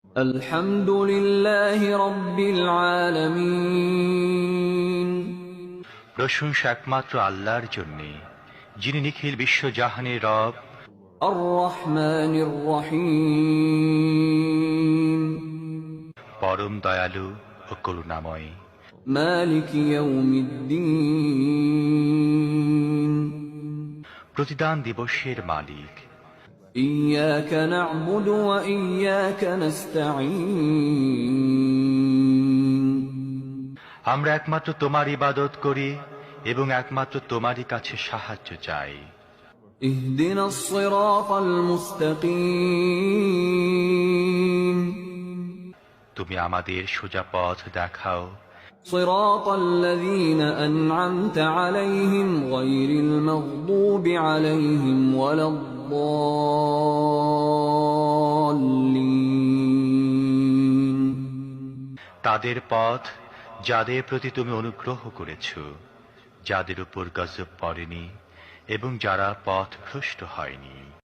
আলহামদুলিল্লাহি রাব্বিল আলামিন। প্রশংসা একমাত্র আল্লাহর জন্য, যিনি নিখিল বিশ্বজাহানের রব, আর রহমানির রহিম। পরম দয়ালু ও করুণাময়। মালিক ইয়াউমিদ্দিন। প্রতিদান দিবসের মালিক। ইয়াকা না'বুদু ওয়া ইয়াকা নাস্তাঈন। আমরা একমাত্র তোমার ইবাদত করি এবং একমাত্র তোমারই কাছে সাহায্য চাই। ইহদিনাস সিরাতাল মুস্তাকিম। তুমি আমাদের সোজা পথ দেখাও। সিরাতাল লাযীনা আন'আমতা আলাইহিম গায়রিল মাগদুবি আলাইহিম ওয়ালাদ-দাল্লিন। তাদের পথ, যাদের প্রতি তুমি অনুগ্রহ করেছ, যাদের উপর গজব পড়েনি এবং যারা পথভ্রষ্ট হয়নি।